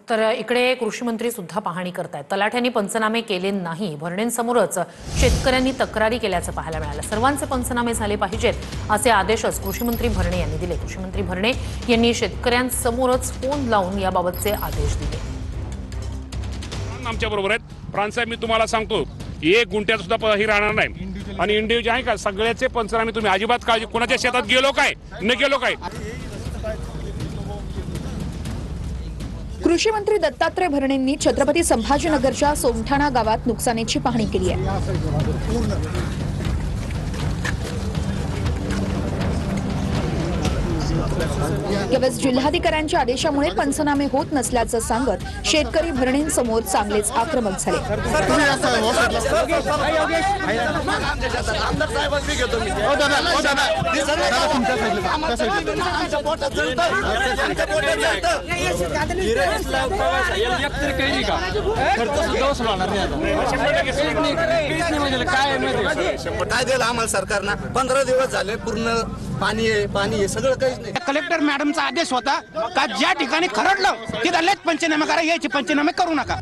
तर इकडे कृषी मंत्री सुद्धा पाहणी करतायत। तलाठ्यांनी पंचनामे केले नाही, भरणेंसमोरच शेतकऱ्यांनी तक्रारी केल्याचं पाहायला मिळालं। सर्वांचे पंचनामे झाले पाहिजेत असे आदेशच कृषी मंत्री भरणे यांनी दिले। कृषी मंत्री भरणे यांनी शेतकऱ्यांसमोरच फोन लावून याबाबतचे आदेश दिले। आमच्या बरोबर आहेत प्रांसाहेब, मी तुम्हाला सांगतो 1 गुंठ्यात सुद्धा ही राहणार नाही आणि इंडिव्हिज्युअल आहे का सगळ्याचे पंचनामे तुम्ही अजिबात काळजी, कोणाच्या शेतात गेलो काय न गेलो काय। कृषी मंत्री दत्तात्रय भरणेंनी छत्रपती संभाजीनगरच्या सोमठाणा गावात नुकसानीची पाहणी केली आहे। यावेळी जिल्हाधिकाऱ्यांच्या आदेशामुळे पंचनामे होत नसल्याचं सांगत शेतकरी भरणेंसमोर चांगलेच आक्रमक झाले। काय दिलं आम्हाला सरकारनं? 15 दिवस झाले, पूर्ण पाणी आहे सगळं काहीच नाही। कलेक्टर मॅडमचा आदेश होता का ज्या ठिकाणी खरडलं तिथं लेट पंचनामे करा, यायचे पंचनामे करू नका।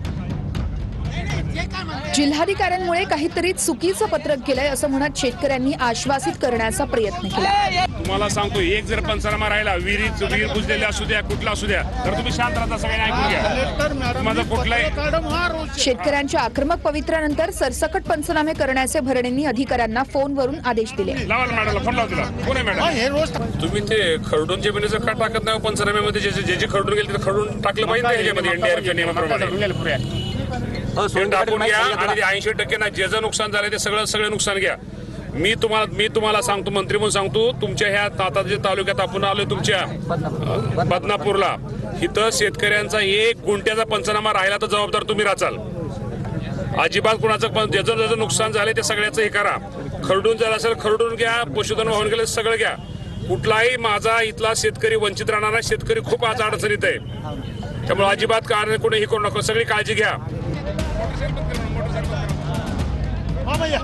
जिल्हाधिकाऱ्यांमुळे काहीतरी चुकीचं पत्रक केलंय असं म्हणत शेतकऱ्यांनी आश्वासित करण्याचा प्रयत्न केला। तुम्हाला सांगतो एक जर पंचनामा राहिला, विहीर बुजलेली असू द्या कुठला असू द्या, तर तुम्ही शांत राहता, सगळ्यांनी ऐकून घ्या। माझं कुठलाही शेतकऱ्यांच्या आक्रमक पवित्र्यानंतर सरसकट पंचनामे करण्याचे भरणेंनी अधिकाऱ्यांना फोनवरून आदेश दिले। लावा मॅडमला फोन लावा, तुला कोण आहे मॅडम? तुम्ही ते खरडून जमिनीचं का टाकत नाही पंचनाम्यामध्ये? जे खरडून गेले ते खरडून टाकलं पाहिजे याच्यामध्ये एनडीआरएफच्या नियमाप्रमाणे टाकून घ्या आणि 80% ना जे नुकसान झालं ते सगळं नुकसान घ्या। मी तुम्हाला सांगतो, मंत्री म्हणून सांगतो, तुमच्या ह्या ताताच्या तालुक्यात आपण आलोय तुमच्या बदनापूरला, इथं शेतकऱ्यांचा 1 गुंठ्याचा पंचनामा राहिला तर जबाबदार तुम्ही राचाल। अजिबात कुणाचं ज्याचं नुकसान झालं ते सगळ्याचं हे करा। खरडून झालं असेल खरडून घ्या, पशुधन वाहून गेलं सगळं घ्या। कुठलाही माझा इथला शेतकरी वंचित राहणार नाही। शेतकरी खूप आज अडचणीत आहे, त्यामुळे अजिबात कारण कोणीही करू नका, सगळी काळजी घ्या।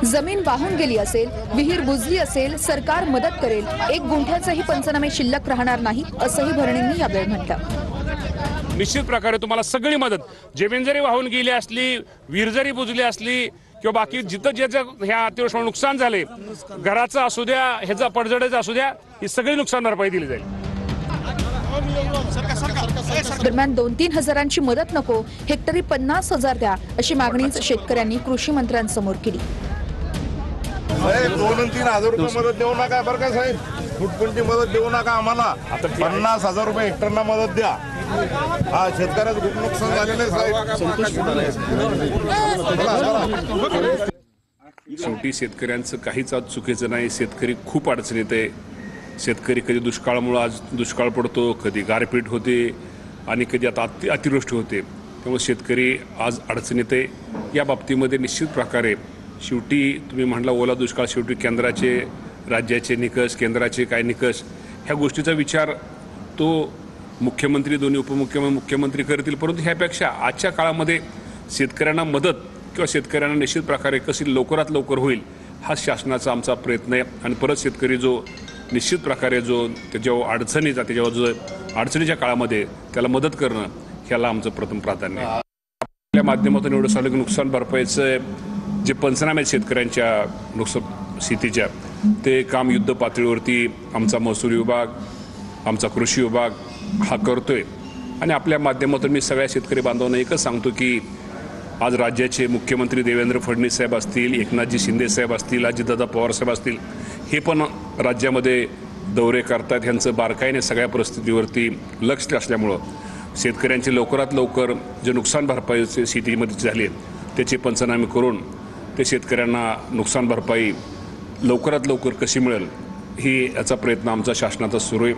जमीन वाहून गेली असेल, विहीर बुजली असेल, सरकार मदत करेल, 1 गुंठ्याचाही पंचनामे शिल्लक राहणार नाही असंही भरणेंनी यावेळी म्हटलं। निश्चित प्रकारे तुम्हाला सगळी मदत, जमीन जरी वाहून गेली असली, विहीर जरी बुजली असली किंवा बाकी जिथं ज्याचं ह्या अतिवृष्टीमुळे नुकसान झाले, घराचं असू द्या, ह्याचा पडझडीचं असू द्या, ही सगळी नुकसान भरपाई दिली जाईल। दरम्यान 2-3 हजारांची मदत नको, हेक्टरी 50,000 द्या अशी मागणीच शेतकऱ्यांनी कृषी मंत्र्यांसमोर केली। 2-3 हजार रुपये मदत देऊ नका बरं का साहेब, फुटफुटी मदत देऊ नका आम्हाला। 50,000 रुपये हेक्टरना मदत द्या। हा शेतकऱ्याचं खूप नुकसान झालेलं आहे साहेब। शेवटी शेतकऱ्यांचं काहीच आज चुकीचं नाही। शेतकरी खूप अडचणीत आहे। शेतकरी कधी दुष्काळामुळे आज दुष्काळ पडतो, कधी गारपीट होते आणि कधी आता अतिवृष्टी होते, त्यामुळे शेतकरी आज अडचणीत आहे। या बाबतीमध्ये निश्चित प्रकारे शेवटी तुम्ही म्हटला ओला दुष्काळ, शेवटी केंद्राचे राज्याचे निकष, केंद्राचे काय निकष, ह्या गोष्टीचा विचार तो मुख्यमंत्री, दोन्ही उपमुख्यमंत्री, मुख्यमंत्री करतील। परंतु ह्यापेक्षा आजच्या काळामध्ये शेतकऱ्यांना मदत किंवा शेतकऱ्यांना निश्चित प्रकारे कशी लवकरात लवकर होईल हा शासनाचा आमचा प्रयत्न आहे। आणि परत शेतकरी जो निश्चित प्रकारे जो त्याच्यावर अडचणीचा, त्याच्यावर जो अडचणीच्या काळामध्ये त्याला मदत करणं, ह्याला आमचं प्रथम प्राधान्य आहे। आपल्या माध्यमातून एवढं सारं नुकसान भरपाईचं जे पंचनामे आहेत शेतकऱ्यांच्या नुकसान स्थितीच्या, ते काम युद्ध पातळीवरती आमचा महसूल विभाग, आमचा कृषी विभाग हा करतोय। आणि आपल्या माध्यमातून मी सगळ्या शेतकरी बांधवांना एकच सांगतो की आज राज्याचे मुख्यमंत्री देवेंद्र फडणवीस साहेब असतील, एकनाथजी शिंदे साहेब असतील, अजितदादा पवार साहेब असतील, हे पण राज्यामध्ये दौरे करतात। ह्यांचं बारकाईने सगळ्या परिस्थितीवरती लक्ष असल्यामुळं शेतकऱ्यांचे लवकरात लवकर जे नुकसान भरपाईचे स्थितीमध्ये झाले त्याचे पंचनामे करून ते शेतकऱ्यांना नुकसान भरपाई लवकरात लवकर कशी मिळेल ही याचा प्रयत्न आमचा शासनाचा सुरू आहे।